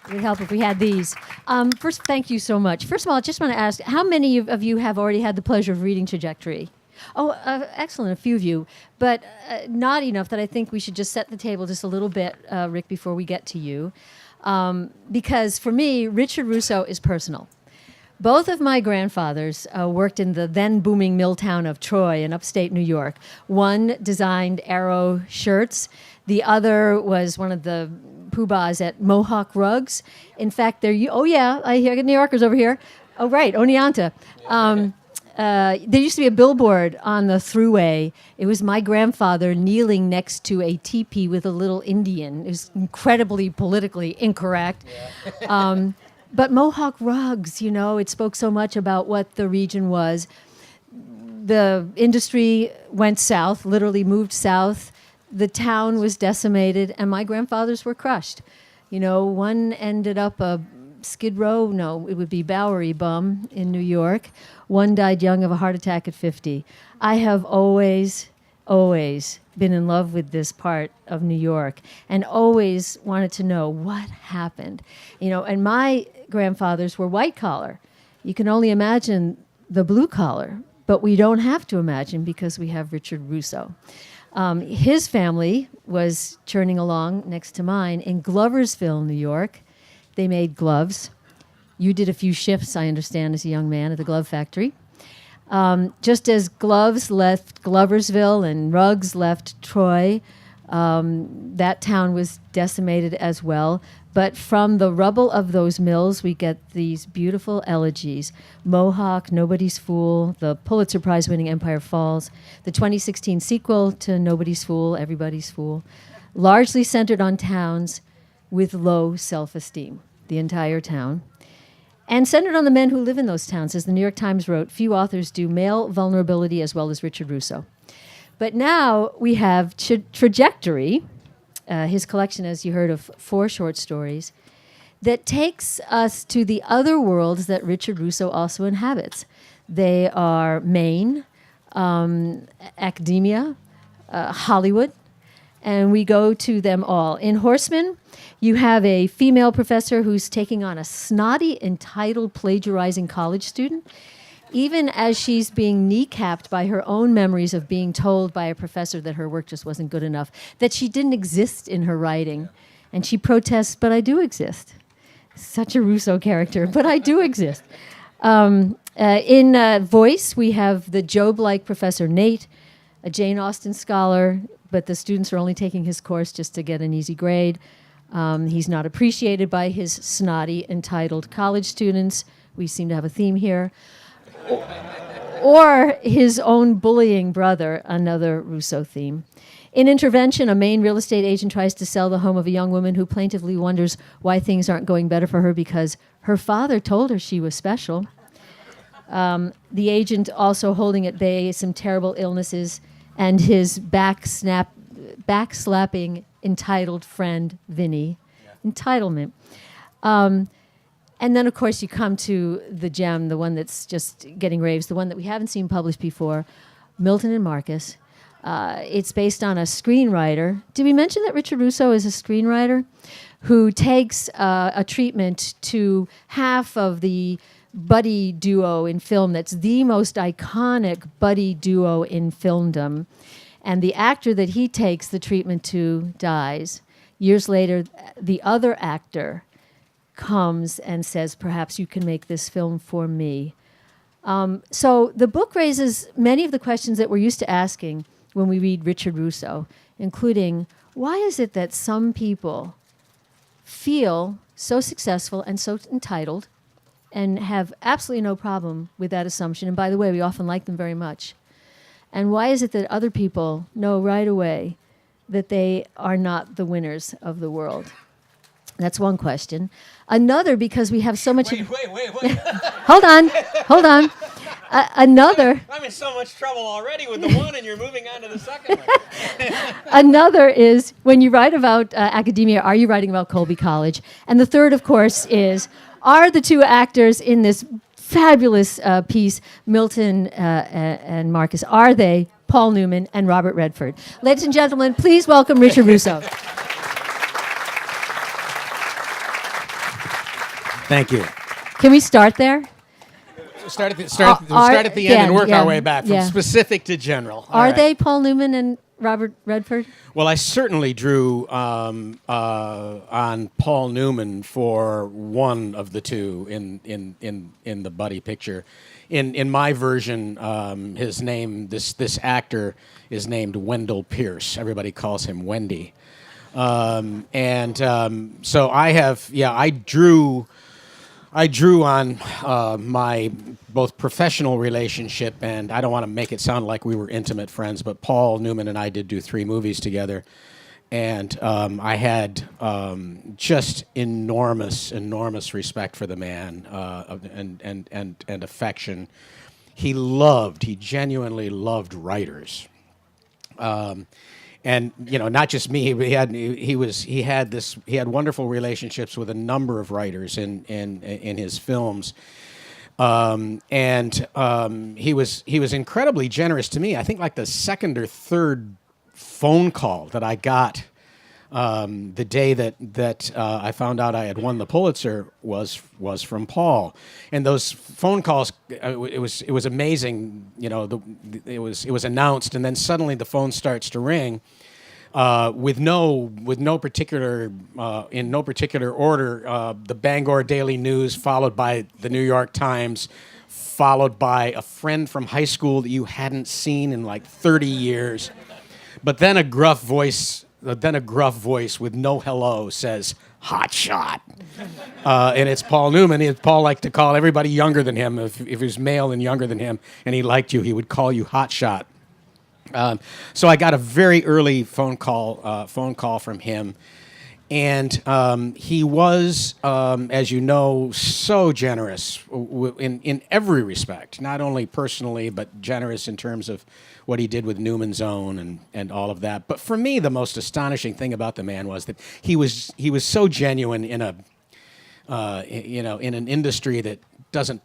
It would help if we had these. First, thank you so much. First of all, I just want to ask, how many of you have already had the pleasure of reading Trajectory? Oh, excellent, a few of you, but not enough that I think we should just set the table just a little bit, Rick, before we get to you. Because for me, Richard Russo is personal. Both of my grandfathers worked in the then booming mill town of Troy in upstate New York. One designed Arrow shirts. The other was one of the poobahs at Mohawk Rugs. In fact, oh yeah, I got New Yorkers over here. Oh right, Oneonta. There used to be a billboard on the Thruway. It was my grandfather kneeling next to a teepee with a little Indian. It was incredibly politically incorrect. Yeah. But Mohawk Rugs, it spoke so much about what the region was. The industry went south, literally moved south. The town was decimated, and my grandfathers were crushed. One ended up a Skid Row, no, it would be Bowery bum in New York. One died young of a heart attack at 50. I have always been in love with this part of New York and always wanted to know what happened. And my grandfathers were white collar. You can only imagine the blue collar, but we don't have to imagine because we have Richard Russo. His family was churning along next to mine in Gloversville, New York. They made gloves. You did a few shifts, I understand, as a young man at the glove factory. Just as gloves left Gloversville and rugs left Troy, that town was decimated as well. But from the rubble of those mills, we get these beautiful elegies. Mohawk, Nobody's Fool, the Pulitzer Prize-winning Empire Falls, the 2016 sequel to Nobody's Fool, Everybody's Fool, largely centered on towns with low self-esteem, the entire town. And centered on the men who live in those towns. As the New York Times wrote, few authors do male vulnerability as well as Richard Russo. But now we have Trajectory, his collection, as you heard, of 4 short stories, that takes us to the other worlds that Richard Russo also inhabits. They are Maine, academia, Hollywood, and we go to them all. In Horseman, you have a female professor who's taking on a snotty, entitled, plagiarizing college student, even as she's being kneecapped by her own memories of being told by a professor that her work just wasn't good enough, that she didn't exist in her writing. And she protests, but I do exist. Such a Russo character, but I do exist. In Voice, we have the Job-like Professor Nate, a Jane Austen scholar, but the students are only taking his course just to get an easy grade. He's not appreciated by his snotty, entitled college students. We seem to have a theme here. Or his own bullying brother, another Russo theme. In Intervention, a Maine real estate agent tries to sell the home of a young woman who plaintively wonders why things aren't going better for her because her father told her she was special. The agent also holding at bay some terrible illnesses and his back-slapping entitled friend, Vinny. Yeah. Entitlement. And then, of course, you come to the gem, the one that's just getting raves, the one that we haven't seen published before, Milton and Marcus. It's based on a screenwriter. Did we mention that Richard Russo is a screenwriter who takes a treatment to half of the buddy duo in film that's the most iconic buddy duo in filmdom. And the actor that he takes the treatment to dies. Years later, the other actor comes and says, perhaps you can make this film for me. So the book raises many of the questions that we're used to asking when we read Richard Russo, including, why is it that some people feel so successful and so entitled and have absolutely no problem with that assumption? And by the way, we often like them very much. And why is it that other people know right away that they are not the winners of the world? That's one question. Another, because we have so much... Wait. Hold on. Another... I'm in so much trouble already with the one, and you're moving on to the second one. Another is, when you write about academia, are you writing about Colby College? And the third, of course, is, are the two actors in this fabulous piece, Milton and Marcus, are they Paul Newman and Robert Redford? Ladies and gentlemen, please welcome Richard Russo. Thank you. Can we start there? We'll start at the end and work our way back from specific to general. Are they Paul Newman and Robert Redford? Well, I certainly drew on Paul Newman for one of the two in the buddy picture. In my version, his name, this actor is named Wendell Pierce. Everybody calls him Wendy. So I drew on my both professional relationship, and I don't want to make it sound like we were intimate friends, but Paul Newman and I did do 3 movies together, and I had just enormous respect for the man and affection. He genuinely loved writers. And not just me. He had wonderful relationships with a number of writers in his films, he was incredibly generous to me. I think like the second or third phone call that I got the day that I found out I had won the Pulitzer was from Paul, and those phone calls it was amazing. It was announced, and then suddenly the phone starts to ring. With no particular in no particular order, the Bangor Daily News, followed by the New York Times, followed by a friend from high school that you hadn't seen in like 30 years, but then a gruff voice with no hello says, "Hot shot," and it's Paul Newman. Paul liked to call everybody younger than him. If he was male and younger than him, and he liked you, he would call you Hot Shot. So I got a very early phone call from him, and he was, as you know, so generous in every respect, not only personally, but generous in terms of what he did with Newman's Own and all of that. But for me, the most astonishing thing about the man was that he was so genuine in an industry that doesn't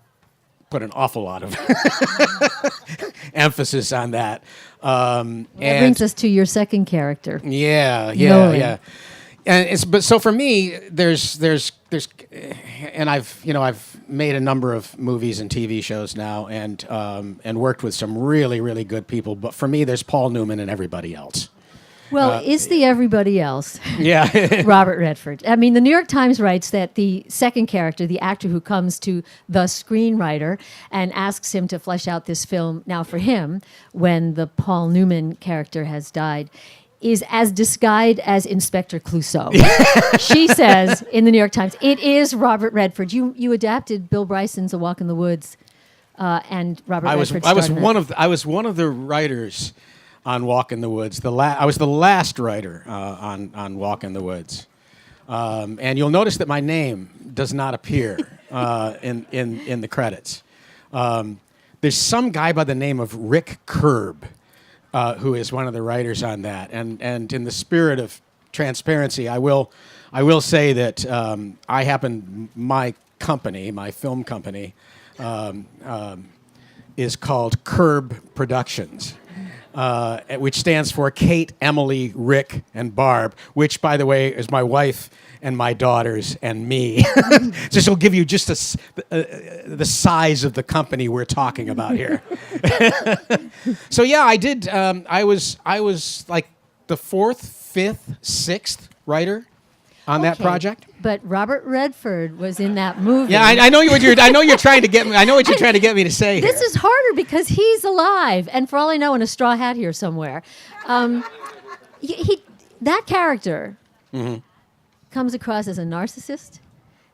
put an awful lot of emphasis on that. That brings us to your second character. Yeah. And so for me, there's and I've made a number of movies and TV shows now, and worked with some really, really good people. But for me, there's Paul Newman and everybody else. Well, is the everybody else Robert Redford? I mean, the New York Times writes that the second character, the actor who comes to the screenwriter and asks him to flesh out this film now for him, when the Paul Newman character has died, is as disguised as Inspector Clouseau. She says in the New York Times, it is Robert Redford. You adapted Bill Bryson's A Walk in the Woods, and Robert Redford. I was one of the writers on Walk in the Woods. I was the last writer on Walk in the Woods, and you'll notice that my name does not appear in the credits. There's some guy by the name of Rick Kerb who is one of the writers on that, and in the spirit of transparency, I will say that my film company, is called Kerb Productions. Which stands for Kate, Emily, Rick, and Barb, which, by the way, is my wife and my daughters and me. This will give you just the size of the company we're talking about here. So yeah, I did. I was like the 4th, 5th, 6th writer on that project. But Robert Redford was in that movie. Yeah, I know what you're trying to get me. I know what you're trying to get me to say here. This is harder because he's alive, and for all I know, in a straw hat here somewhere. That character comes across as a narcissist.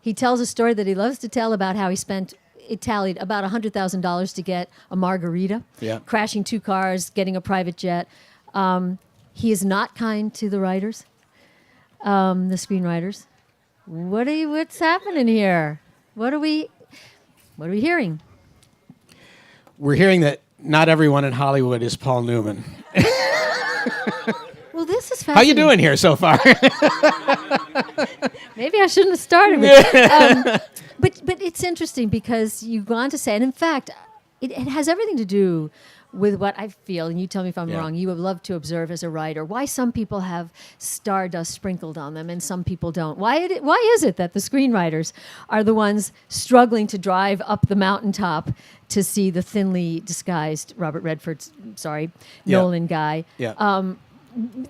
He tells a story that he loves to tell about how it tallied about $100,000 to get a margarita, crashing 2 cars, getting a private jet. He is not kind to the writers. The screenwriters. What's happening here? What are we hearing? We're hearing that not everyone in Hollywood is Paul Newman. Well, this is fascinating. How you doing here so far? Maybe I shouldn't have started with but it's interesting because you go on to say, and in fact, it has everything to do with what I feel, and you tell me if I'm Yeah. wrong, you would love to observe as a writer, why some people have stardust sprinkled on them and some people don't. Why is it that the screenwriters are the ones struggling to drive up the mountaintop to see the thinly disguised Nolan guy? Yeah.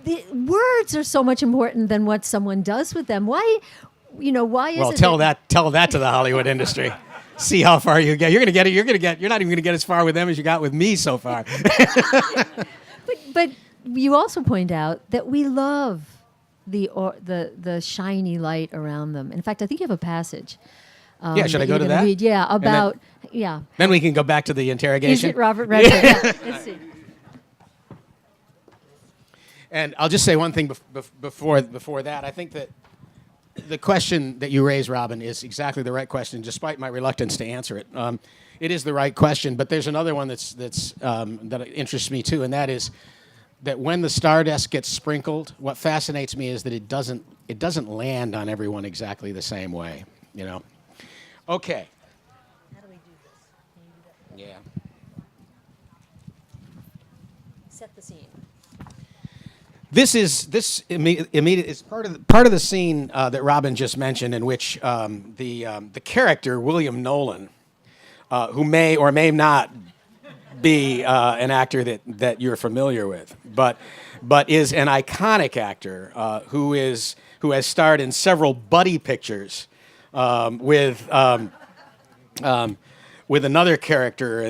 The words are so much important than what someone does with them. Why is Well, it tell that to the Hollywood industry. See how far you get. You're not even going to get as far with them as you got with me so far. But you also point out that we love the shiny light around them. In fact, I think you have a passage. Yeah, should I that go you're to gonna that? read. Yeah, about Then we can go back to the interrogation. Is it Robert Redford? Yeah. Let's see. And I'll just say one thing before that. I think that the question that you raised, Robin, is exactly the right question, despite my reluctance to answer it. It is the right question, but there's another one that interests me too, and that is that when the stardust gets sprinkled, what fascinates me is that it doesn't land on everyone exactly the same way. Okay. How do we do this? Can you do that? Yeah. Set the scene. This immediate is part of the scene that Robin just mentioned, in which the character William Nolan, who may or may not be an actor that you're familiar with, but is an iconic actor who has starred in several buddy pictures with another character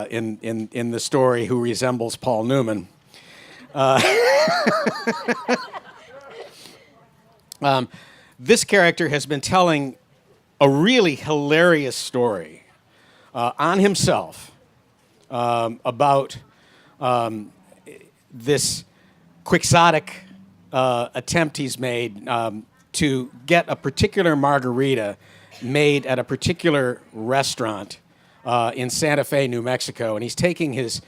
in the story who resembles Paul Newman. This character has been telling a really hilarious story on himself about this quixotic attempt he's made to get a particular margarita made at a particular restaurant in Santa Fe, New Mexico, and he's taking his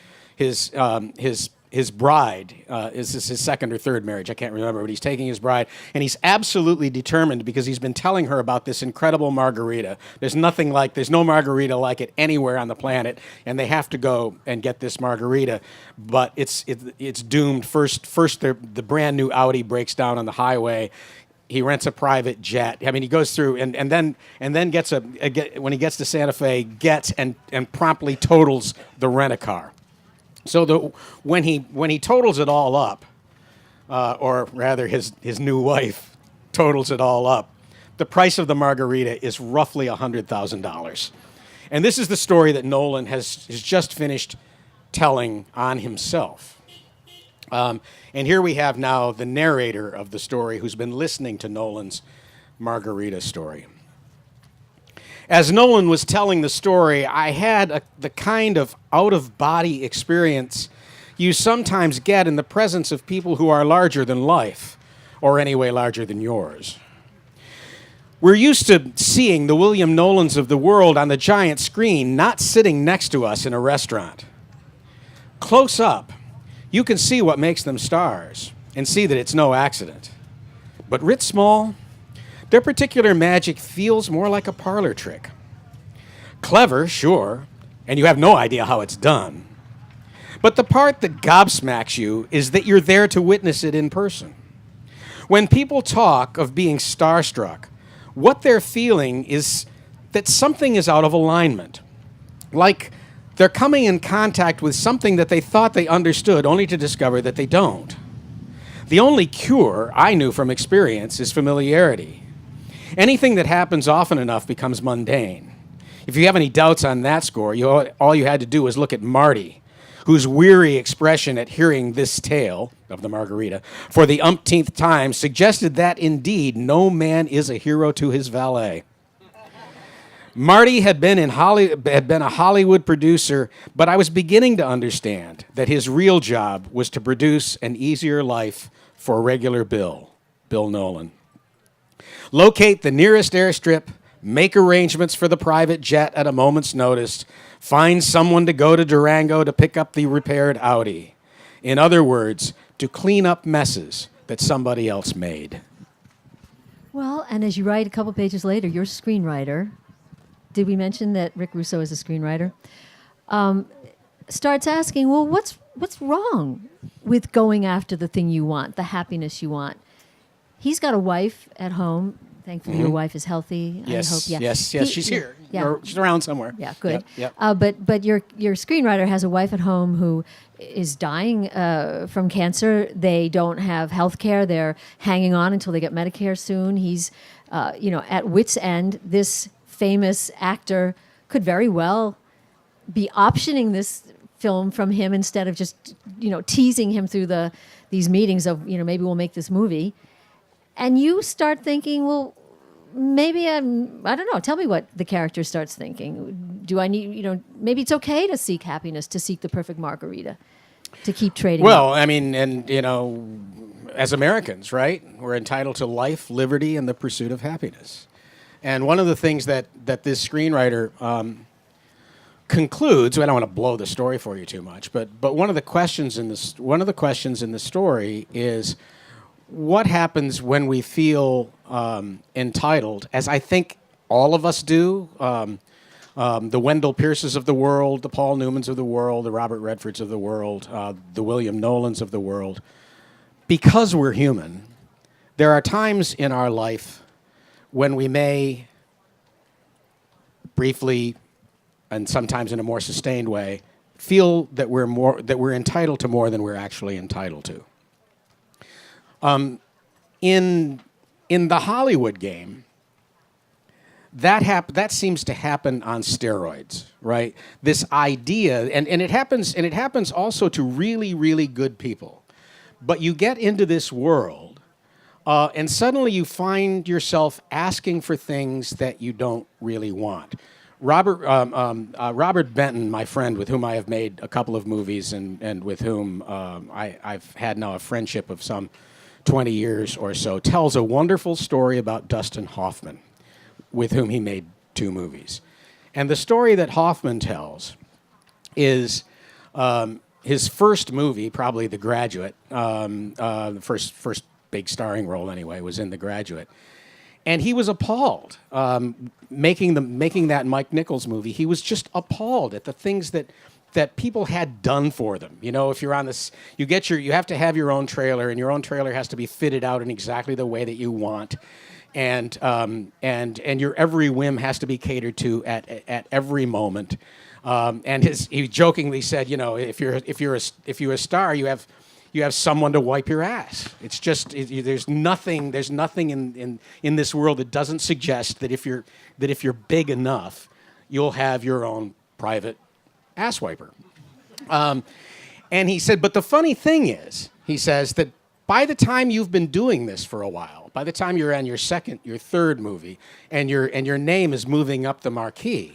bride. This is his second or third marriage, I can't remember, but he's taking his bride, and he's absolutely determined because he's been telling her about this incredible margarita. There's no margarita like it anywhere on the planet, and they have to go and get this margarita, but it's doomed. First, the brand new Audi breaks down on the highway. He rents a private jet. I mean, he goes through and then gets when he gets to Santa Fe, and promptly totals the rent-a-car. So when he totals it all up, or rather his new wife totals it all up, the price of the margarita is roughly $100,000. And this is the story that Nolan has just finished telling on himself. And here we have now the narrator of the story who's been listening to Nolan's margarita story. As Nolan was telling the story, I had the kind of out-of-body experience you sometimes get in the presence of people who are larger than life, or anyway larger than yours. We're used to seeing the William Nolans of the world on the giant screen, not sitting next to us in a restaurant. Close up, you can see what makes them stars and see that it's no accident. But writ small, their particular magic feels more like a parlor trick. Clever, sure, and you have no idea how it's done. But the part that gobsmacks you is that you're there to witness it in person. When people talk of being starstruck, what they're feeling is that something is out of alignment. Like they're coming in contact with something that they thought they understood, only to discover that they don't. The only cure, I knew from experience, is familiarity. Anything that happens often enough becomes mundane. If you have any doubts on that score, all you had to do was look at Marty, whose weary expression at hearing this tale of the margarita for the umpteenth time suggested that indeed no man is a hero to his valet. Marty had been a Hollywood producer, but I was beginning to understand that his real job was to produce an easier life for regular Bill Nolan. Locate the nearest airstrip, make arrangements for the private jet at a moment's notice, find someone to go to Durango to pick up the repaired Audi. In other words, to clean up messes that somebody else made. Well, and as you write a couple pages later, you're a screenwriter. Did we mention that Rick Russo is a screenwriter? starts asking, well, what's wrong with going after the thing you want, the happiness you want? He's got a wife at home. Thankfully, your wife is healthy. Yes, I hope. Yeah. yes. She's here. Yeah. Or she's around somewhere. Yeah, good. Yep. But your screenwriter has a wife at home who is dying from cancer. They don't have health care. They're hanging on until they get Medicare soon. He's, at wit's end. This famous actor could very well be optioning this film from him instead of just, teasing him through these meetings of, maybe we'll make this movie. And you start thinking, well, maybe I don't know. Tell me what the character starts thinking. Do I need, maybe it's okay to seek happiness, to seek the perfect margarita, to keep trading. Well, I mean, and, as Americans, right, we're entitled to life, liberty, and the pursuit of happiness. And one of the things that this screenwriter concludes, I don't want to blow the story for you too much, but one of the questions in the story is, what happens when we feel entitled, as I think all of us do, the Wendell Pierces of the world, the Paul Newmans of the world, the Robert Redfords of the world, the William Nolans of the world. Because we're human, there are times in our life when we may briefly, and sometimes in a more sustained way, feel that we're entitled to more than we're actually entitled to. In the Hollywood game, that seems to happen on steroids, right? This idea, and it happens also to really, really good people. But you get into this world, and suddenly you find yourself asking for things that you don't really want. Robert Benton, my friend, with whom I have made a couple of movies and with whom I've had now a friendship of some 20 years or so, tells a wonderful story about Dustin Hoffman, with whom he made 2 movies. And the story that Hoffman tells is his first movie, probably The Graduate, the first big starring role anyway, was in The Graduate. And he was appalled making that Mike Nichols movie. He was just appalled at the things that people had done for them. If you're on this, you have to have your own trailer, and your own trailer has to be fitted out in exactly the way that you want, and your every whim has to be catered to at every moment. And he jokingly said, if you're a star, you have someone to wipe your ass. It's just there's nothing in this world that doesn't suggest that if you're big enough, you'll have your own private ass wiper. And he said, but the funny thing is, he says, that by the time you've been doing this for a while, by the time you're on your second, your third movie, and your name is moving up the marquee,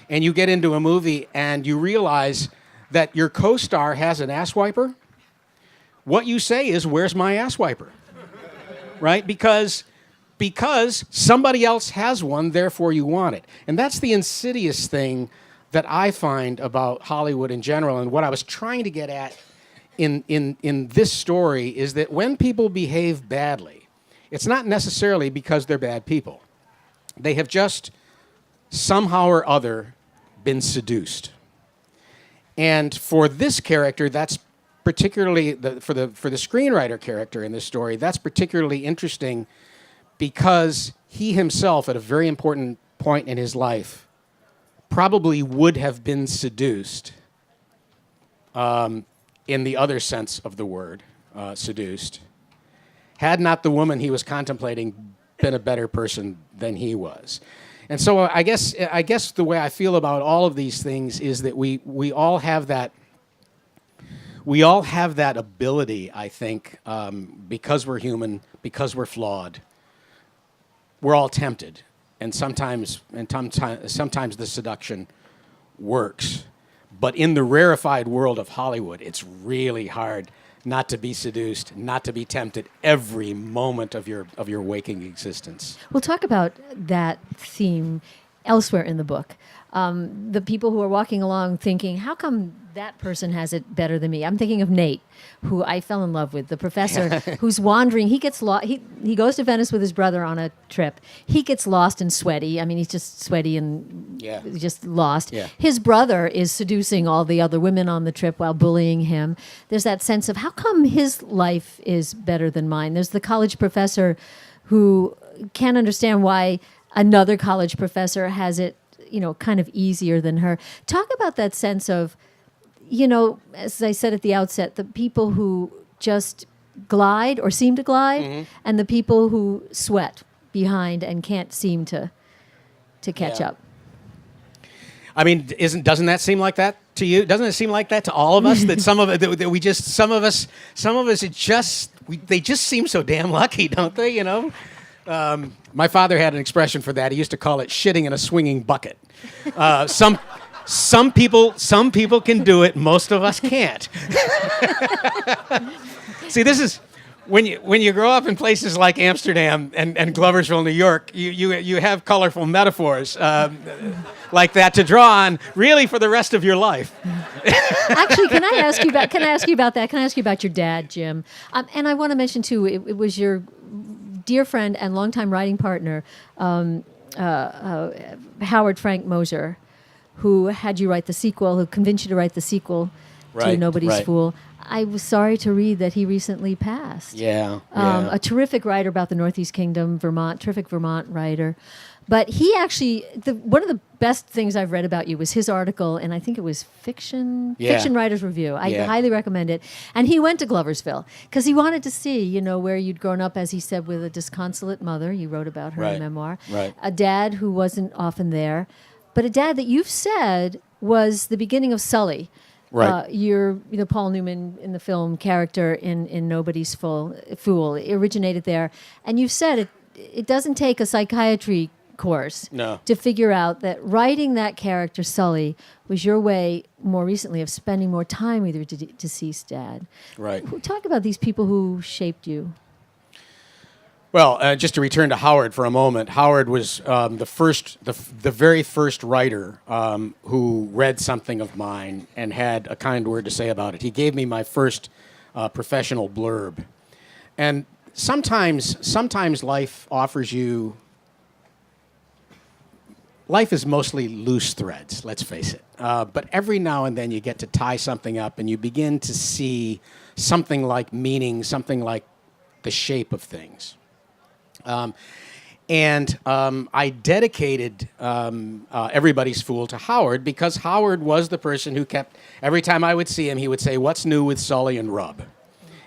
and you get into a movie and you realize that your co-star has an ass wiper, what you say is, where's my ass wiper? Right? Because somebody else has one, therefore you want it. And that's the insidious thing that I find about Hollywood in general, and what I was trying to get at in this story is that when people behave badly, it's not necessarily because they're bad people. They have just somehow or other been seduced. And for this character, that's particularly for the screenwriter character in this story, that's particularly interesting because he himself, at a very important point in his life, probably would have been seduced, in the other sense of the word, seduced, had not the woman he was contemplating been a better person than he was. And so I guess the way I feel about all of these things is that we all have that ability, I think, because we're human, because we're flawed. We're all tempted. And sometimes the seduction works. But in the rarefied world of Hollywood, it's really hard not to be seduced, not to be tempted every moment of your waking existence. We'll talk about that theme elsewhere in the book. The people who are walking along thinking, how come that person has it better than me? I'm thinking of Nate, who I fell in love with, the professor who's wandering. He gets lost. He goes to Venice with his brother on a trip. He gets lost and sweaty. I mean, he's just sweaty and Yeah. just lost. Yeah. His brother is seducing all the other women on the trip while bullying him. There's that sense of how come his life is better than mine. There's the college professor who can't understand why another college professor has it, kind of easier than her. Talk about that sense of, as I said at the outset, the people who just glide or seem to glide, and the people who sweat behind and can't seem to catch Yeah. up. I mean, doesn't that seem like that to you? Doesn't it seem like that to all of us? That some of it, that we just, some of us, they just seem so damn lucky, don't they? My father had an expression for that. He used to call it shitting in a swinging bucket. Some people can do it. Most of us can't. See, this is when you grow up in places like Amsterdam and Gloversville, New York. You have colorful metaphors like that to draw on, really, for the rest of your life. Actually, can I ask you about that? Can I ask you about your dad, Jim? And I want to mention too, it was your dear friend and longtime writing partner, Howard Frank Moser, who had you write the sequel, who convinced you to write the sequel to Right, Nobody's right. Fool. I was sorry to read that he recently passed. Yeah. A terrific writer about the Northeast Kingdom, Vermont, terrific Vermont writer. But he actually, one of the best things I've read about you was his article, and I think it was Fiction Writers Review. I highly recommend it. And he went to Gloversville because he wanted to see, where you'd grown up, as he said, with a disconsolate mother. You wrote about her in a memoir. Right. A dad who wasn't often there, but a dad that you've said was the beginning of Sully. Right. You're Paul Newman in the film character in Nobody's Fool. It originated there. And you've said it doesn't take a psychiatry course to figure out that writing that character, Sully, was your way more recently of spending more time with your deceased dad. Right. Talk about these people who shaped you. Well, just to return to Howard for a moment, Howard was the very first writer who read something of mine and had a kind word to say about it. He gave me my first professional blurb, and sometimes life offers you. Life is mostly loose threads, let's face it. But every now and then you get to tie something up, and you begin to see something like meaning, something like the shape of things. I dedicated Everybody's Fool to Howard because Howard was the person who kept, every time I would see him, he would say, "What's new with Sully and Rub?"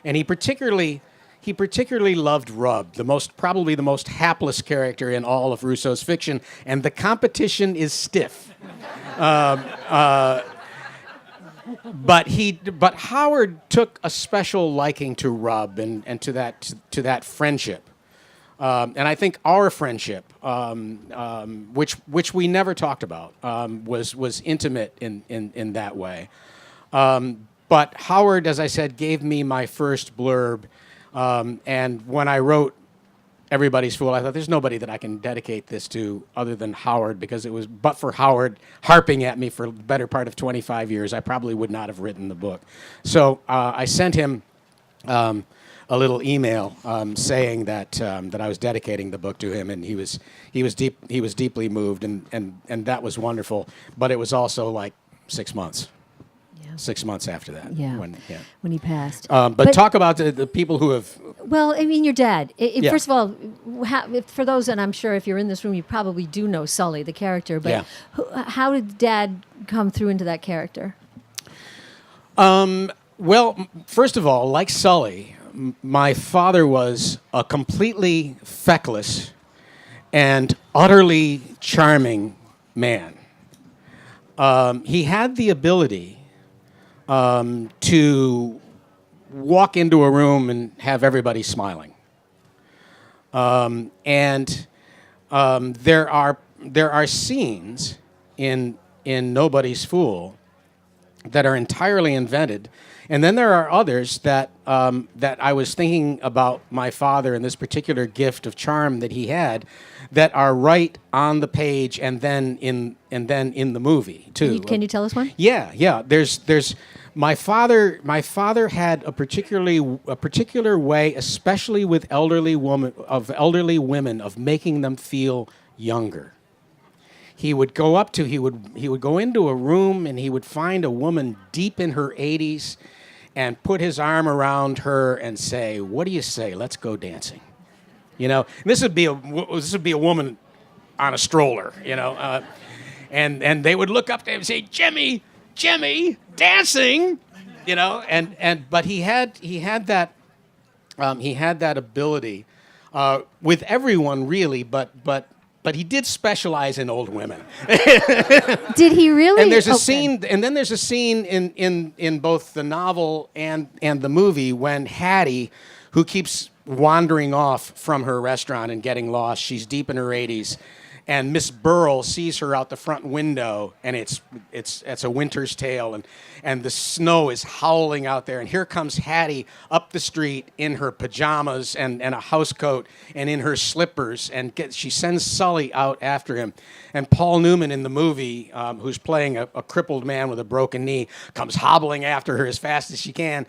And he particularly loved Rub, probably the most hapless character in all of Russo's fiction, and the competition is stiff. But Howard took a special liking to Rub and to that friendship. And I think our friendship, which we never talked about, was intimate in that way. But Howard, as I said, gave me my first blurb, and when I wrote Everybody's Fool, I thought there's nobody that I can dedicate this to other than Howard, because but for Howard harping at me for the better part of 25 years, I probably would not have written the book. So I sent him a little email saying that I was dedicating the book to him, and he was deeply moved, and that was wonderful. But it was also like 6 months. 6 months after that. When he passed. But talk about the people who have... Well, I mean, your dad. First of all, for those, and I'm sure if you're in this room, you probably do know Sully, the character, but how did Dad come through into that character? Well, first of all, like Sully, my father was a completely feckless and utterly charming man. He had the ability to walk into a room and have everybody smiling. And there are scenes in Nobody's Fool that are entirely invented, and then there are others that I was thinking about my father and this particular gift of charm that he had, that are right on the page and then in the movie too. Can you tell us one? Yeah. There's my father had a particular way, especially with elderly women, of making them feel younger. he would go up to, he would go into a room and he would find a woman deep in her 80s and put his arm around her and say, "What do you say? Let's go dancing." You know, and this would be a woman on a stroller, you know, and they would look up to him and say, "Jimmy, dancing," you know, but he had that ability with everyone really, but he did specialize in old women. Did he really? And there's a scene, and then there's a scene in both the novel and the movie when Hattie, who keeps wandering off from her restaurant and getting lost, she's deep in her 80s, and Miss Burrell sees her out the front window, and it's A Winter's Tale, and the snow is howling out there, and here comes Hattie up the street in her pajamas and a house coat and in her slippers, and she sends Sully out after him, and Paul Newman in the movie, who's playing a crippled man with a broken knee, comes hobbling after her as fast as he can,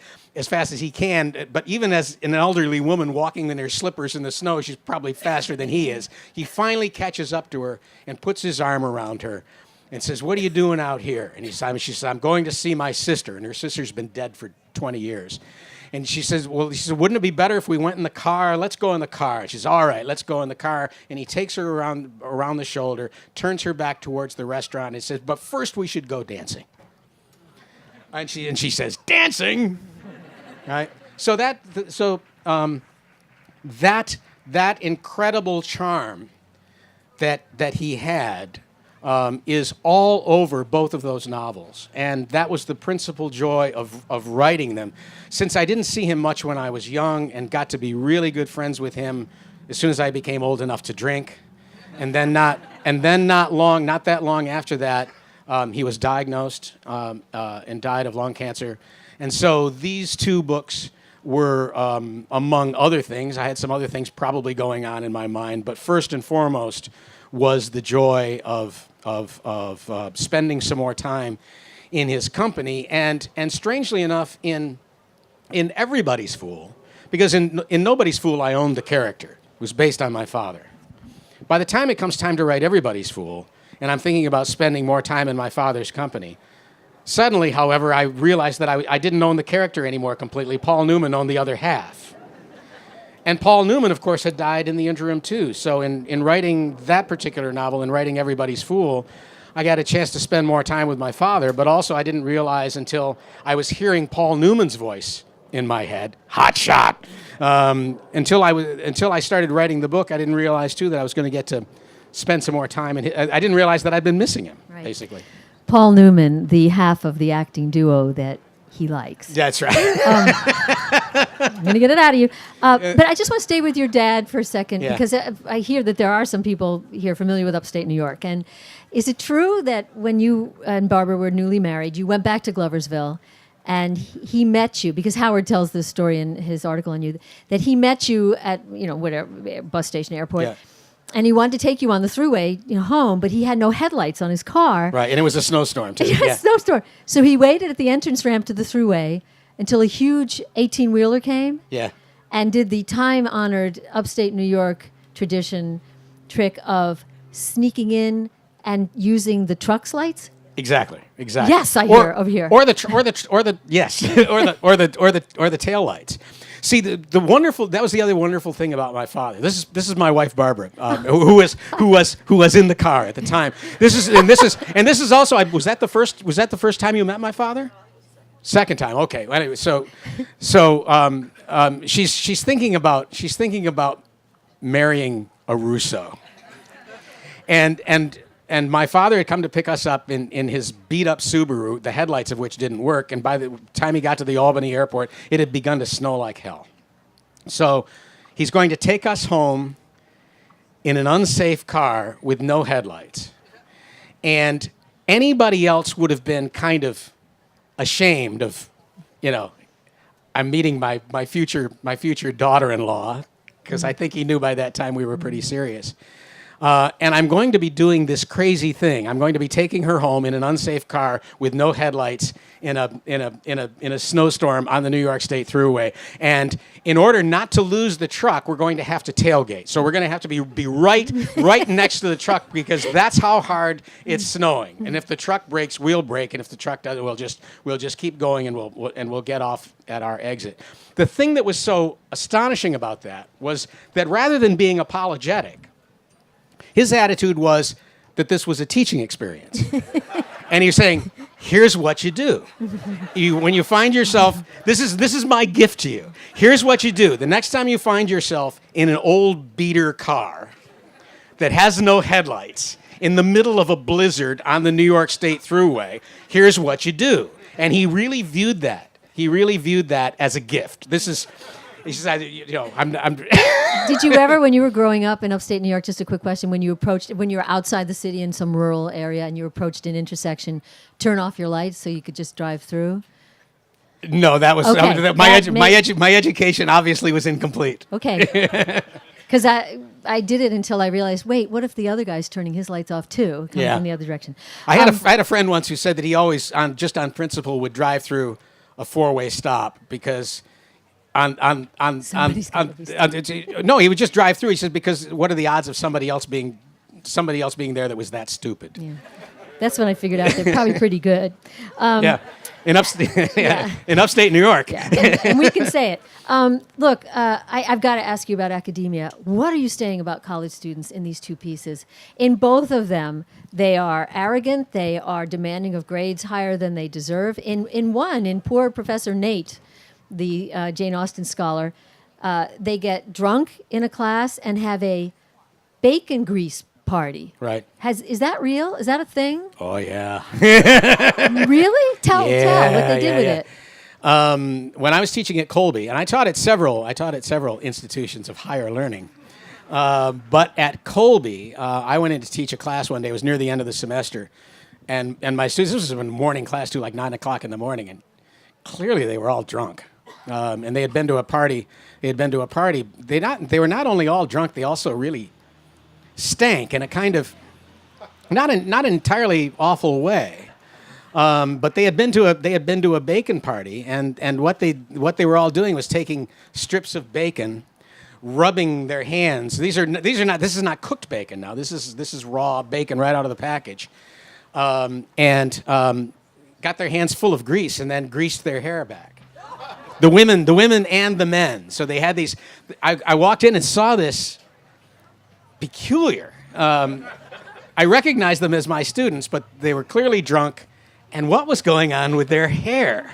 but even as an elderly woman walking in her slippers in the snow, she's probably faster than he is. He finally catches up to her and puts his arm around her and says, "What are you doing out here?" And she says, "I'm going to see my sister." And her sister's been dead for 20 years. And she says, "Wouldn't it be better if we went in the car? Let's go in the car." And she says, "All right, let's go in the car." And he takes her around the shoulder, turns her back towards the restaurant, and says, "But first we should go dancing." And she says, "Dancing?" Right. So that incredible charm that he had is all over both of those novels, and that was the principal joy of writing them. Since I didn't see him much when I was young, and got to be really good friends with him as soon as I became old enough to drink, and then not that long after that, he was diagnosed and died of lung cancer. And so these two books were, among other things, I had some other things probably going on in my mind, but first and foremost was the joy of spending some more time in his company, and strangely enough, in Everybody's Fool, because in Nobody's Fool I owned the character. It was based on my father. By the time it comes time to write Everybody's Fool, and I'm thinking about spending more time in my father's company, suddenly, however, I realized that I didn't own the character anymore completely. Paul Newman owned the other half. And Paul Newman, of course, had died in the interim, too. So in writing that particular novel, in writing Everybody's Fool, I got a chance to spend more time with my father, but also I didn't realize until I was hearing Paul Newman's voice in my head, hot shot. Until I started writing the book, I didn't realize, too, that I was going to get to spend some more time. And I didn't realize that I'd been missing him, basically. Paul Newman, the half of the acting duo that he likes. That's right. I'm going to get it out of you. But I just want to stay with your dad for a second, because I hear that there are some people here familiar with upstate New York. And is it true that when you and Barbara were newly married, you went back to Gloversville and he met you, because Howard tells this story in his article on you, that he met you at, whatever, bus station, airport. Yeah. And he wanted to take you on the Thruway, home, but he had no headlights on his car. Right, and it was a snowstorm, too. Yeah, snowstorm. So he waited at the entrance ramp to the Thruway until a huge 18-wheeler came. Yeah. And did the time-honored upstate New York tradition trick of sneaking in and using the truck's lights. Exactly. Yes, I hear over here. Or the tail lights. See, the wonderful, that was the other wonderful thing about my father. This is my wife Barbara, who was in the car at the time. This is also, was that the first time you met my father? Second time. Okay. Well, anyway, so she's thinking about marrying a Russo. And my father had come to pick us up in his beat-up Subaru, the headlights of which didn't work, and by the time he got to the Albany airport, it had begun to snow like hell. So he's going to take us home in an unsafe car with no headlights. And anybody else would have been kind of ashamed of, I'm meeting my future daughter-in-law, because I think he knew by that time we were pretty serious. And I'm going to be doing this crazy thing. I'm going to be taking her home in an unsafe car with no headlights in a snowstorm on the New York State Thruway. And in order not to lose the truck, we're going to have to tailgate. So we're going to have to be right next to the truck, because that's how hard it's snowing. And if the truck breaks, we'll break, and if the truck doesn't, we'll just keep going, and we'll get off at our exit. The thing that was so astonishing about that was that rather than being apologetic, his attitude was that this was a teaching experience. And he's saying, here's what you do. When you find yourself, this is my gift to you. Here's what you do. The next time you find yourself in an old beater car that has no headlights in the middle of a blizzard on the New York State Thruway, here's what you do. And he really viewed that. He really viewed that as a gift. He says, I'm Did you ever, when you were growing up in upstate New York, just a quick question, when you were outside the city in some rural area and you approached an intersection, turn off your lights so you could just drive through? No, that was Okay. my education obviously was incomplete. Okay. Because I did it until I realized, wait, what if the other guy's turning his lights off too, coming Yeah. in the other direction? I had a friend once who said that he always, just on principle, would drive through a four-way stop because Somebody's gotta be no, he would just drive through. He says, because what are the odds of somebody else being there that was that stupid? Yeah. That's when I figured out they're probably pretty good. Yeah. In upstate New York. Yeah, and we can say it. Look, I've got to ask you about academia. What are you saying about college students in these two pieces? In both of them, they are arrogant. They are demanding of grades higher than they deserve. In one, in poor Professor Nate, the Jane Austen scholar, they get drunk in a class and have a bacon grease party. Right. Is that real? Is that a thing? Oh, yeah. Really? Tell what they did with it. When I was teaching at Colby, and I taught at several institutions of higher learning, but at Colby, I went in to teach a class one day. It was near the end of the semester, and my students, this was a morning class too, like 9 o'clock in the morning, and clearly they were all drunk, and they had been to a party. They were not only all drunk, they also really stank in a kind of not an entirely awful way. But they had been to a bacon party, and what they were all doing was taking strips of bacon, rubbing their hands. This is not cooked bacon now. This is raw bacon right out of the package, and got their hands full of grease and then greased their hair back. The women and the men. So they had these. I walked in and saw this peculiar. I recognized them as my students, but they were clearly drunk. And what was going on with their hair?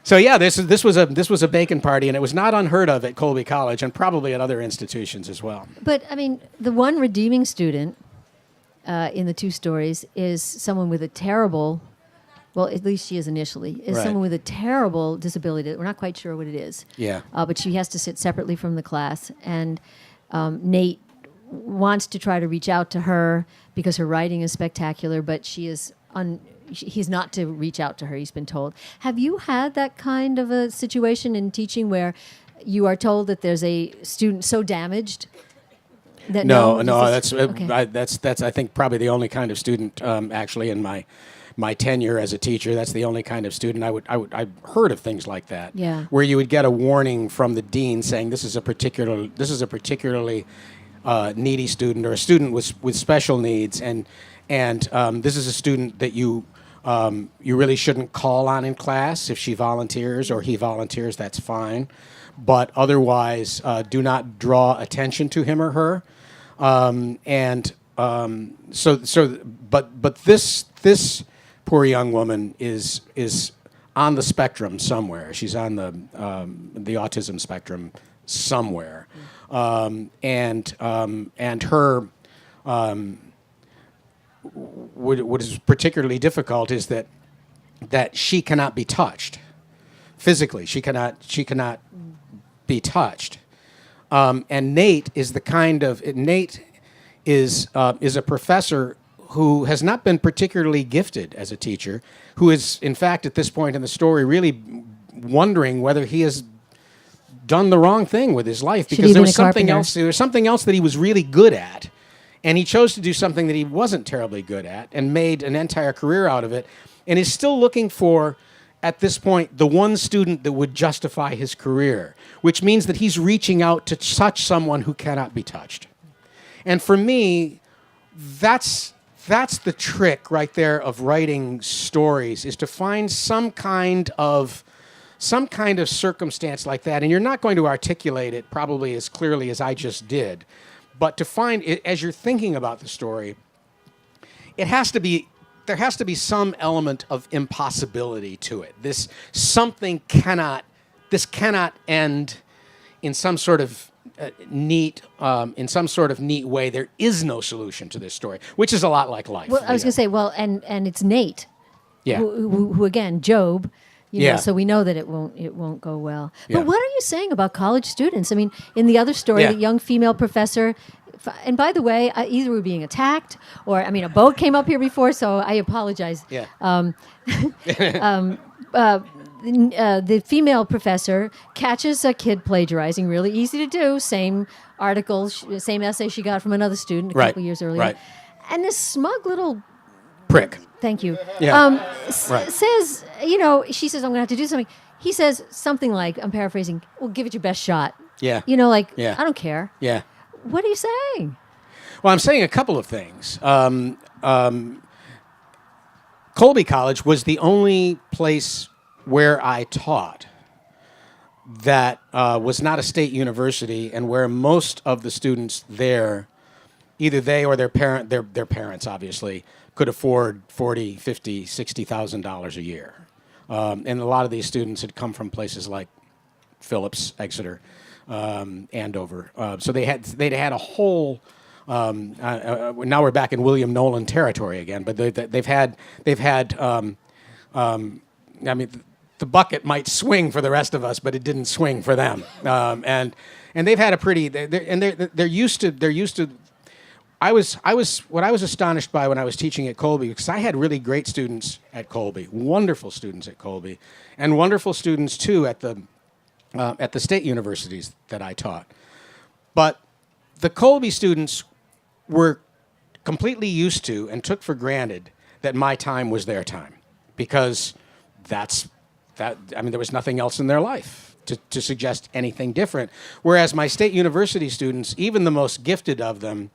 So yeah, this was a bacon party, and it was not unheard of at Colby College, and probably at other institutions as well. But I mean, the one redeeming student in the two stories is someone with a terrible, well, at least she is initially, is Right. someone with a terrible disability. We're not quite sure what it is. Yeah. But she has to sit separately from the class, and Nate wants to try to reach out to her because her writing is spectacular, but he's not to reach out to her, he's been told. Have you had that kind of a situation in teaching where you are told that there's a student so damaged that No, okay. that's I think probably the only kind of student actually in my tenure as a teacher. That's the only kind of student I've heard of things like that. Yeah. Where you would get a warning from the dean saying this is a particularly needy student, or a student with special needs, and this is a student that you really shouldn't call on in class. If she volunteers or he volunteers, that's fine, but otherwise do not draw attention to him or her. But this poor young woman is on the spectrum somewhere. She's on the autism spectrum somewhere, and her. What is particularly difficult is that she cannot be touched physically. She cannot be touched. And Nate is a professor who has not been particularly gifted as a teacher, who is in fact at this point in the story really wondering whether he has done the wrong thing with his life Should because he there have was been a something carpenter? else. There was something else that he was really good at, and he chose to do something that he wasn't terribly good at, and made an entire career out of it, and is still looking for, at this point, the one student that would justify his career, which means that he's reaching out to touch someone who cannot be touched. And for me, that's the trick right there of writing stories, is to find some kind of circumstance like that. And you're not going to articulate it probably as clearly as I just did, but to find it as you're thinking about the story, there has to be some element of impossibility to it. This cannot end in some sort of neat way. There is no solution to this story, which is a lot like life. Well, I was going to say, well, and it's Nate, Yeah. who again, Job. Yeah. So we know that it won't go well. Yeah. But what are you saying about college students? I mean, in the other story, Yeah. the young female professor. And by the way, either we're being attacked, or I mean, a boat came up here before, so I apologize. Yeah. The female professor catches a kid plagiarizing, really easy to do. Same article, same essay she got from another student a Right, couple years earlier. right. And this smug little, Prick. thank you, Yeah. Right. says, she says, I'm going to have to do something. He says something like, I'm paraphrasing, well, give it your best shot. Yeah. I don't care. Yeah. What are you saying? Well, I'm saying a couple of things. Colby College was the only place where I taught that was not a state university, and where most of the students there, either they or their parents obviously, could afford $40,000, $50,000, $60,000 a year. And a lot of these students had come from places like Phillips, Exeter, Andover. So they'd had a whole. Now we're back in William Nolan territory again, but they've had. I mean, the bucket might swing for the rest of us, but it didn't swing for them. And they've had a pretty. They're used to. I was astonished by when I was teaching at Colby, because I had really great students at Colby, wonderful students at Colby, and wonderful students too at the state universities that I taught. But the Colby students were completely used to and took for granted that my time was their time, because there was nothing else in their life to suggest anything different. Whereas my state university students, even the most gifted of them,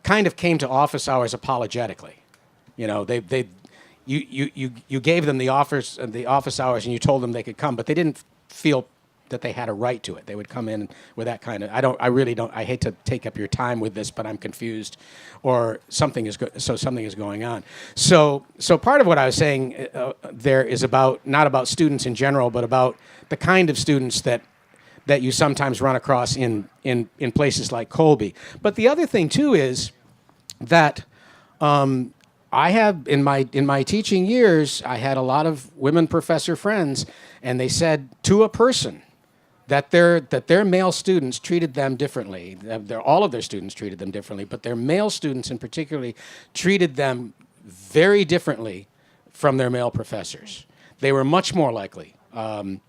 kind of came to office hours apologetically. You gave them the office hours, and you told them they could come, but they didn't feel that they had a right to it. They would come in with that kind of, I hate to take up your time with this, but I'm confused, or something is going on. So part of what I was saying there is not about students in general, but about the kind of students that you sometimes run across in places like Colby. But the other thing too is that I have in my teaching years, I had a lot of women professor friends, and they said to a person that their male students treated them differently. All of their students treated them differently, but their male students in particular treated them very differently from their male professors. They were much more likely to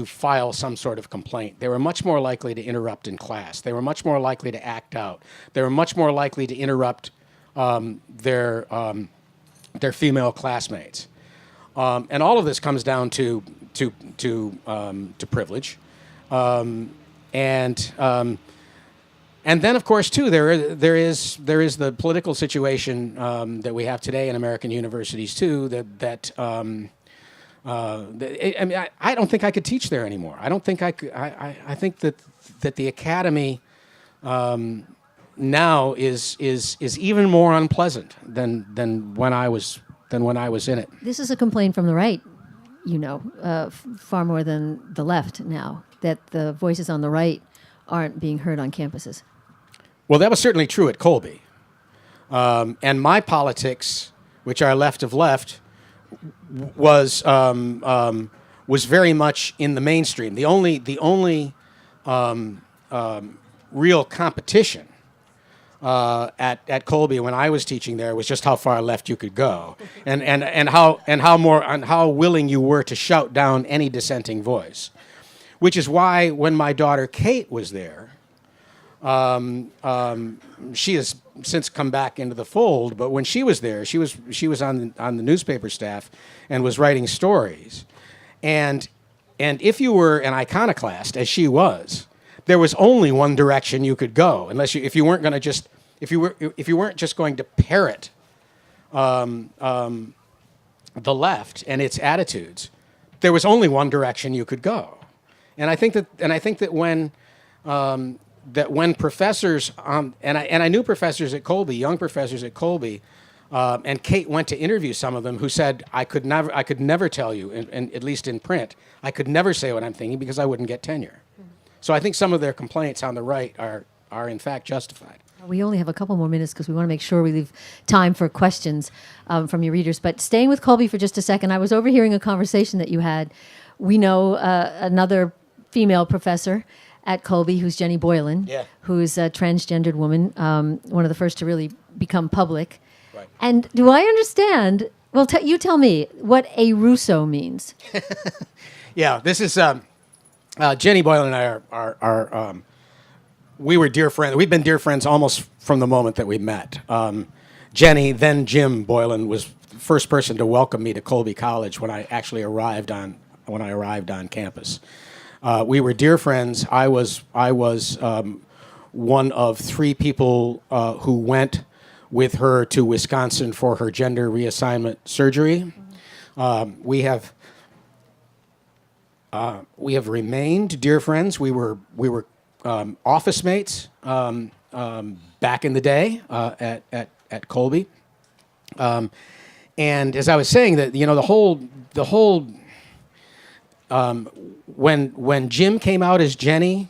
file some sort of complaint. They were much more likely to interrupt in class. They were much more likely to act out. They were much more likely to interrupt their female classmates. And all of this comes down to privilege, and then of course too there is the political situation that we have today in American universities too. I don't think I could teach there anymore. I don't think I could. I think that the academy now is even more unpleasant than when I was in it. This is a complaint from the right, far more than the left now, that the voices on the right aren't being heard on campuses. Well, that was certainly true at Colby. And my politics, which are left of left, was very much in the mainstream. The only real competition at Colby when I was teaching there was just how far left you could go, and how willing you were to shout down any dissenting voice. which is why when my daughter Kate was there, she has since come back into the fold. But when she was there, she was on the newspaper staff and was writing stories, and if you were an iconoclast, as she was, there was only one direction you could go, if you weren't just going to parrot the left and its attitudes. There was only one direction you could go, and I think that when professors and I knew professors at Colby, young professors at Colby, and Kate went to interview some of them who said I could never tell you, and at least in print, I could never say what I'm thinking because I wouldn't get tenure. So I think some of their complaints on the right are in fact justified. We only have a couple more minutes because we want to make sure we leave time for questions from your readers. But staying with Colby for just a second, I was overhearing a conversation that you had. We know another female professor at Colby who's Jenny Boylan, who's a transgendered woman, one of the first to really become public. Right. And do I understand? Well, you tell me what a Russo means. Yeah, this is Jenny Boylan and I are we were dear friends. We've been dear friends almost from the moment that we met. Jenny, then Jim Boylan, was the first person to welcome me to Colby College when I actually arrived on campus. We were dear friends. I was one of three people who went with her to Wisconsin for her gender reassignment surgery. We have remained dear friends. We were office mates back in the day at Colby. And as I was saying, that the whole when Jim came out as Jenny,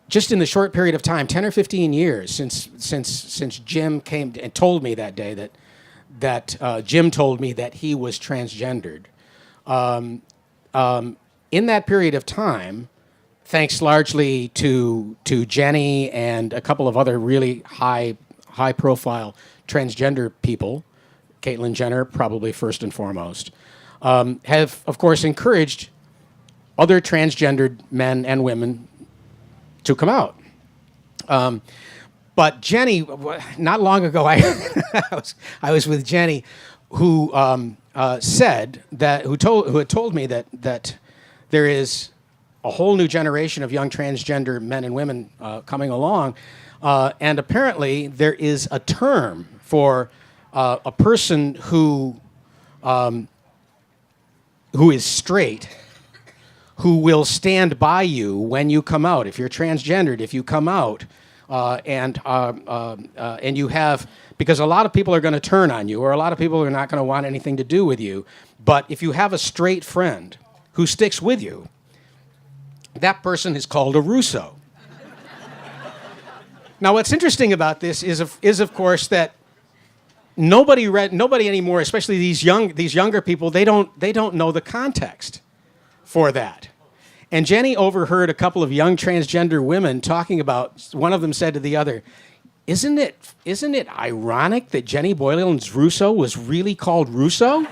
just in the short period of time, 10 or 15 years since Jim came and told me that day that Jim told me that he was transgendered. In that period of time, thanks largely to Jenny and a couple of other really high profile transgender people, Caitlyn Jenner probably first and foremost, have of course encouraged other transgendered men and women to come out. But Jenny, not long ago, I was with Jenny, who said that who had told me that there is a whole new generation of young transgender men and women coming along, and apparently there is a term for a person who is straight, who will stand by you when you come out. If you're transgendered, if you come out, and you have, because a lot of people are going to turn on you, or a lot of people are not going to want anything to do with you, but if you have a straight friend who sticks with you, that person is called a Russo. Now, what's interesting about this is of course that nobody anymore, especially these younger people, they don't know the context for that. And Jenny overheard a couple of young transgender women talking about. One of them said to the other, "Isn't it ironic that Jenny Boylan's Russo was really called Russo?"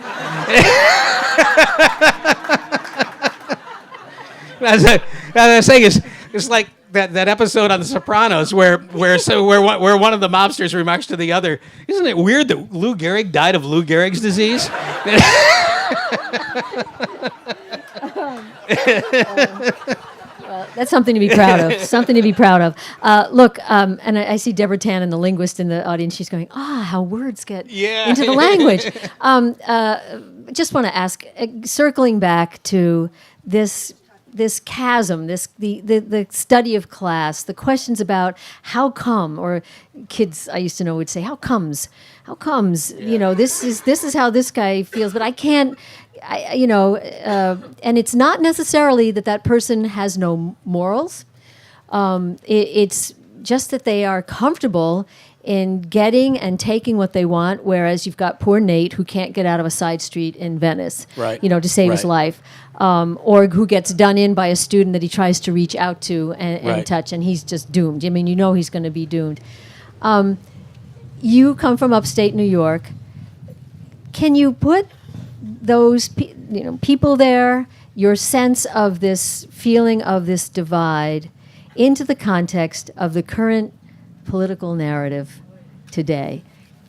As I was saying, it's like that episode on The Sopranos where one of the mobsters remarks to the other, "Isn't it weird that Lou Gehrig died of Lou Gehrig's disease?" Well, that's something to be proud of. Something to be proud of. Look, and I see Deborah Tannen, the linguist in the audience. She's going, how words get into the language. Just want to ask, circling back to this chasm, the study of class, the questions about how come, or kids I used to know would say, how comes, this is how this guy feels, but I can't, and it's not necessarily that person has no morals. It's just that they are comfortable in getting and taking what they want, whereas you've got poor Nate who can't get out of a side street in Venice, right, to save his life, or who gets done in by a student that he tries to reach out to and touch, and he's just doomed. I mean, he's going to be doomed. You come from upstate New York. Can you put those people there your sense of this feeling of this divide into the context of the current political narrative today.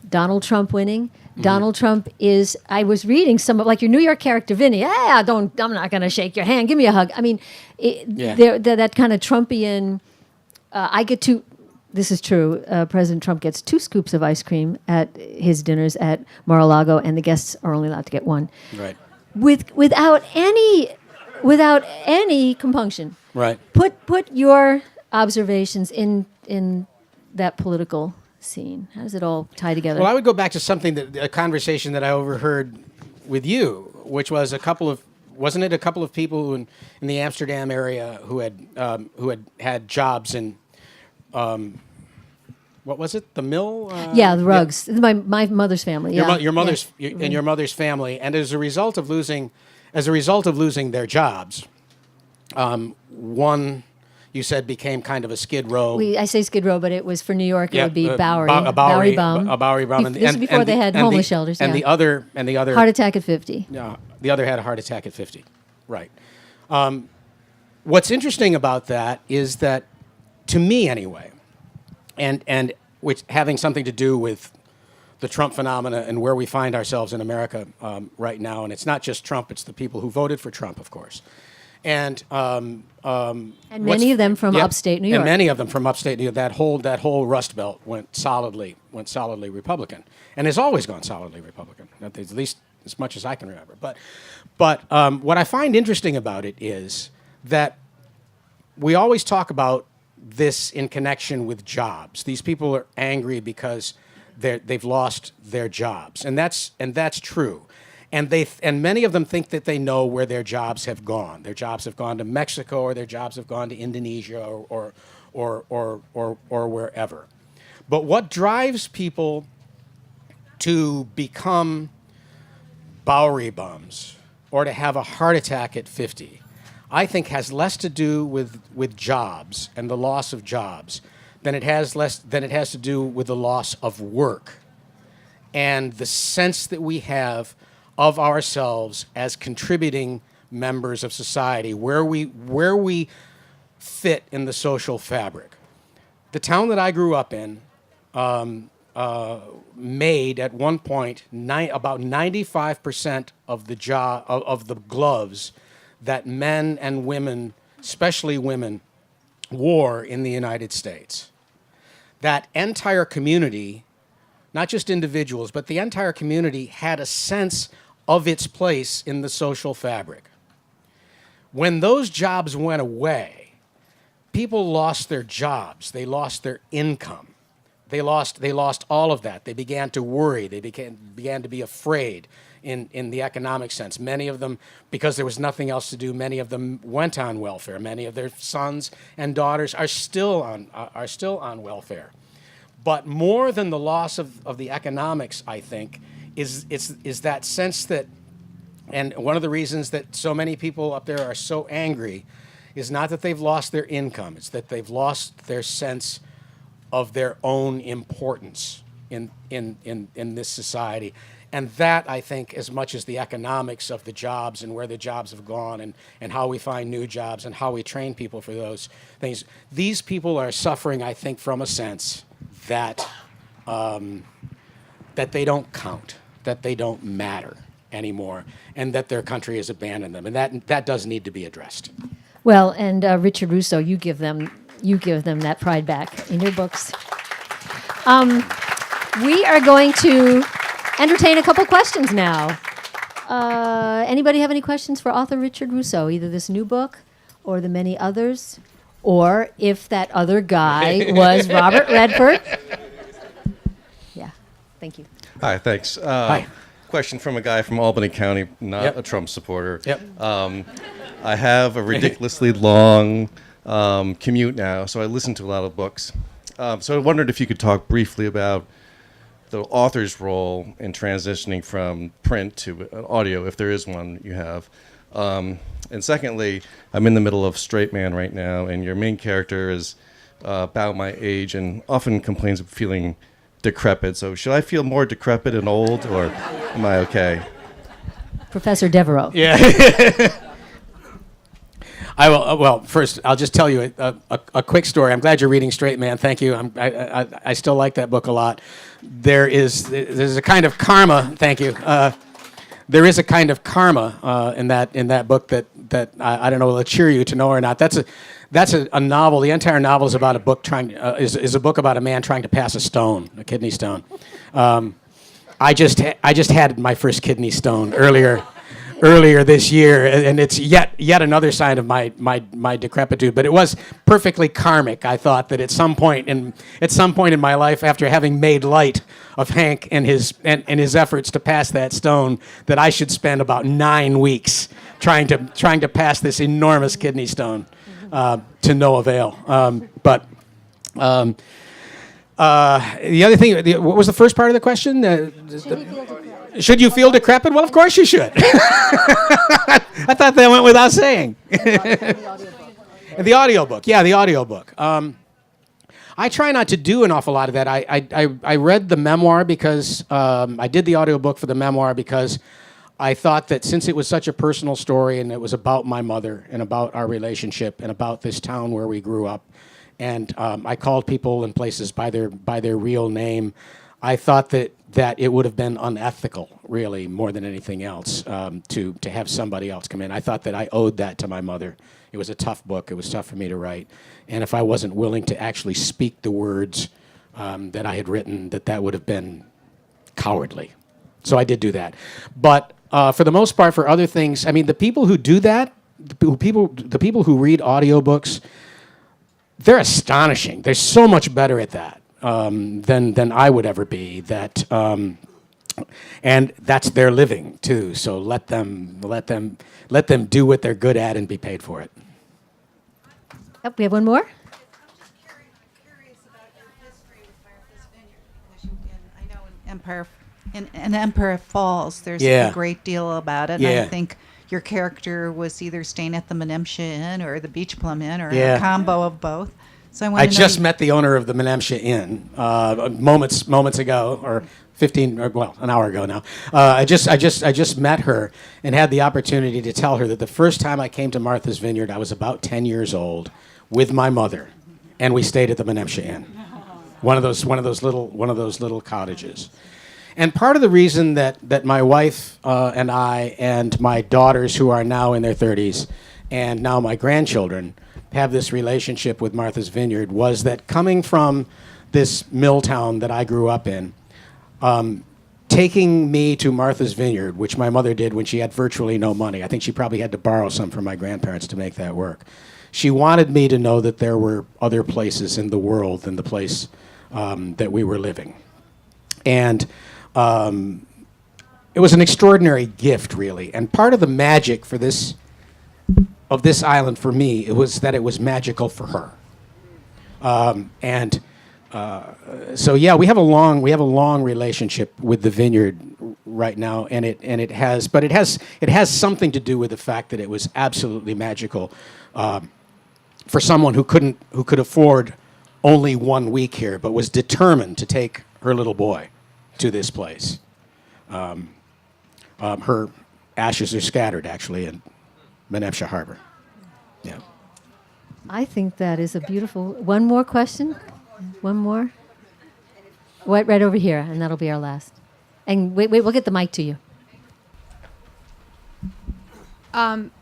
Donald Trump winning. Donald Trump is, I was reading some of, like your New York character, Vinny, I'm not going to shake your hand. Give me a hug. I mean, that kind of Trumpian, this is true, President Trump gets 2 scoops of ice cream at his dinners at Mar-a-Lago, and the guests are only allowed to get 1. Right. Without any compunction. Right. Put your observations in that political scene. How does it all tie together? Well, I would go back to a conversation that I overheard with you, which was wasn't it a couple of people who in the Amsterdam area who had jobs in, what was it, the mill? The rugs. Yeah. My mother's family. Your mother's and your mother's family, and as a result of losing their jobs, one, you said, became kind of a Skid Row. I say Skid Row, but it was for New York. It would be Bowery. Bowery Bum. This is before they had homeless shelters. And the other heart attack at 50. Yeah, the other had a heart attack at 50. Right. What's interesting about that is that, to me anyway, and which having something to do with the Trump phenomena and where we find ourselves in America right now, and it's not just Trump; it's the people who voted for Trump, of course. And many of them from upstate New York. And many of them from upstate New York. That whole Rust Belt went solidly Republican, and has always gone solidly Republican, at least as much as I can remember. But what I find interesting about it is that we always talk about this in connection with jobs. These people are angry because they've lost their jobs, and that's true. And many of them think that they know where their jobs have gone. Their jobs have gone to Mexico, or their jobs have gone to Indonesia, or wherever. But what drives people to become Bowery bums or to have a heart attack at 50, I think has less to do with jobs and the loss of jobs than it has to do with the loss of work and the sense that we have of ourselves as contributing members of society, where we fit in the social fabric. The town that I grew up in made at one point about 95% of the gloves that men and women, especially women, wore in the United States. That entire community, not just individuals, but the entire community had a sense of its place in the social fabric. When those jobs went away, people lost their jobs. They lost their income. They lost all of that. They began to worry. They began to be afraid in the economic sense. Many of them, because there was nothing else to do, many of them went on welfare. Many of their sons and daughters are still on welfare. But more than the loss of the economics, I think, is that sense that, and one of the reasons that so many people up there are so angry is not that they've lost their income, it's that they've lost their sense of their own importance in this society. And that, I think, as much as the economics of the jobs and where the jobs have gone and how we find new jobs and how we train people for those things, these people are suffering, I think, from a sense that that they don't count, that they don't matter anymore, and that their country has abandoned them. And that does need to be addressed. Well, and Richard Russo, you give them that pride back in your books. We are going to entertain a couple questions now. Anybody have any questions for author Richard Russo, either this new book or the many others, or if that other guy was Robert Redford? Yeah, thank you. Hi, thanks. Hi. Question from a guy from Albany County, not Yep. a Trump supporter. Yep. I have a ridiculously long commute now, so I listen to a lot of books. So I wondered if you could talk briefly about the author's role in transitioning from print to audio, if there is one you have. And secondly, I'm in the middle of Straight Man right now, and your main character is about my age and often complains of feeling decrepit. So should I feel more decrepit and old, or am I okay? Professor Devereaux. Yeah. I will. Well, first, I'll just tell you a quick story. I'm glad you're reading Straight Man. Thank you. I still like that book a lot. There's a kind of karma. Thank you. There is a kind of karma in that book that I don't know will it cheer you to know or not. That's a novel. The entire novel is about a book is a book about a man trying to pass a kidney stone. I just had my first kidney stone earlier this year, and it's yet another sign of my decrepitude. But it was perfectly karmic. I thought that at some point in my life, after having made light of Hank and his efforts to pass that stone, that I should spend about 9 weeks trying to pass this enormous kidney stone to no avail. The other thing, what was the first part of the question? Should you feel decrepit? Well, of course you should. I thought that went without saying. The audiobook. Yeah, the audiobook. I try not to do an awful lot of that. I read the memoir because I did the audiobook for the memoir because I thought that since it was such a personal story and it was about my mother and about our relationship and about this town where we grew up, and I called people and places by their real name, I thought that it would have been unethical, really, more than anything else, to have somebody else come in. I thought that I owed that to my mother. It was a tough book. It was tough for me to write. And if I wasn't willing to actually speak the words that I had written, that would have been cowardly. So I did do that. But for the most part, for other things, I mean, the people who do that, the people who read audiobooks, they're astonishing. They're so much better at that than I would ever be. And that's their living too. So let them do what they're good at and be paid for it. Yep, we have one more. I'm just curious about your history with Martha's Vineyard, because I know in Empire Falls, there's Yeah. a great deal about it. Yeah. And I think your character was either staying at the Menemsha Inn or the Beach Plum Inn or Yeah. a combo of both. So I just met the owner of the Menemsha Inn moments ago, or an hour ago now. I just met her and had the opportunity to tell her that the first time I came to Martha's Vineyard, I was about 10 years old with my mother, and we stayed at the Menemsha Inn, one of those little cottages. And part of the reason that my wife and I and my daughters, who are now in their 30s, and now my grandchildren, have this relationship with Martha's Vineyard was that coming from this mill town that I grew up in, taking me to Martha's Vineyard, which my mother did when she had virtually no money. I think she probably had to borrow some from my grandparents to make that work. She wanted me to know that there were other places in the world than the place that we were living. And it was an extraordinary gift, really. And part of the magic for this island for me, it was that it was magical for her. So yeah, we have a long relationship with the vineyard right now, and it has something to do with the fact that it was absolutely magical for someone who could afford only 1 week here, but was determined to take her little boy to this place. Her ashes are scattered actually in Menemsha Harbor. Yeah. I think that is a beautiful. One more question? One more? Right over here, and that'll be our last. And wait, we'll get the mic to you.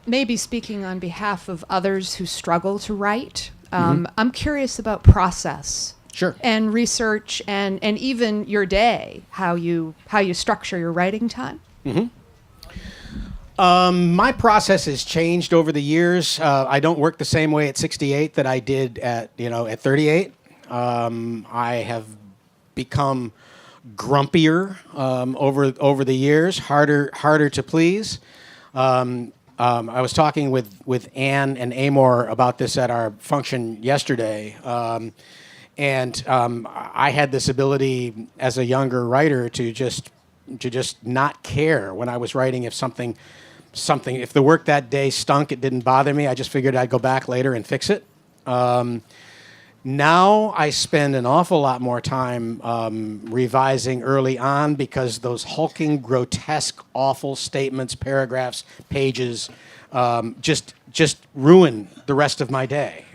Maybe speaking on behalf of others who struggle to write, I'm curious about process. Sure. And research and even your day, how you structure your writing time. My process has changed over the years. I don't work the same way at 68 that I did at 38. I have become grumpier over the years, harder to please. I was talking with Anne and Amor about this at our function yesterday, and I had this ability as a younger writer to just not care when I was writing if if the work that day stunk, it didn't bother me. I just figured I'd go back later and fix it. Now I spend an awful lot more time revising early on because those hulking, grotesque, awful statements, paragraphs, pages just ruin the rest of my day.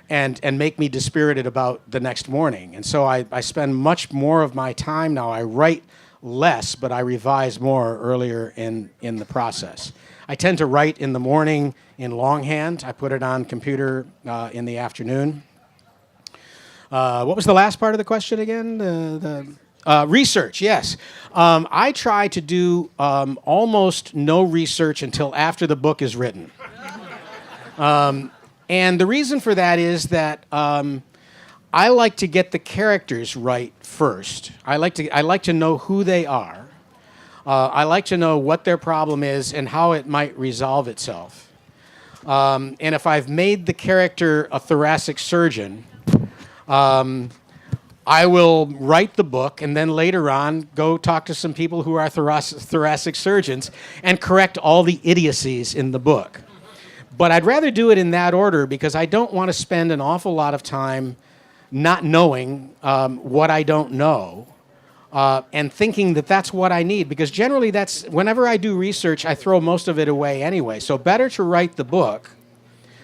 And make me dispirited about the next morning. And so I spend much more of my time now. I write less, but I revise more earlier in the process. I tend to write in the morning in longhand. I put it on computer in the afternoon. What was the last part of the question again? The research, yes. I try to do almost no research until after the book is written. And the reason for that is that I like to get the characters right first. I like to know who they are. I like to know what their problem is and how it might resolve itself. And if I've made the character a thoracic surgeon, I will write the book and then later on go talk to some people who are thoracic surgeons and correct all the idiocies in the book. But I'd rather do it in that order because I don't want to spend an awful lot of time not knowing what I don't know and thinking that that's what I need. Because generally whenever I do research, I throw most of it away anyway. So better to write the book,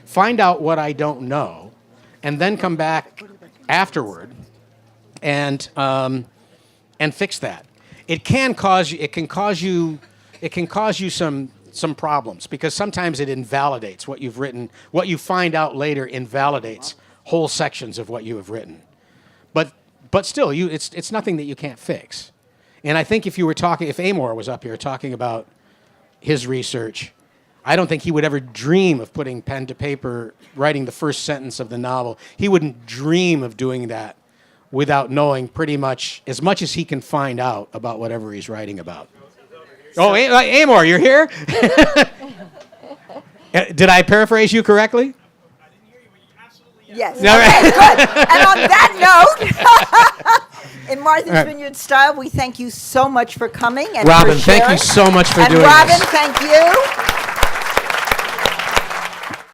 find out what I don't know, and then come back afterward and fix that. It can cause you some problems because sometimes it invalidates what you've written. What you find out later invalidates whole sections of what you have written. But still, it's nothing that you can't fix. And I think if Amor was up here talking about his research, I don't think he would ever dream of putting pen to paper, writing the first sentence of the novel. He wouldn't dream of doing that without knowing pretty much as he can find out about whatever he's writing about. Oh, Amor, you're here? Did I paraphrase you correctly? Yes. Okay, good. And on that note, in Martha's Vineyard style, we thank you so much for coming and Robin, for sharing. thank you so much for doing Robin, this. thank you.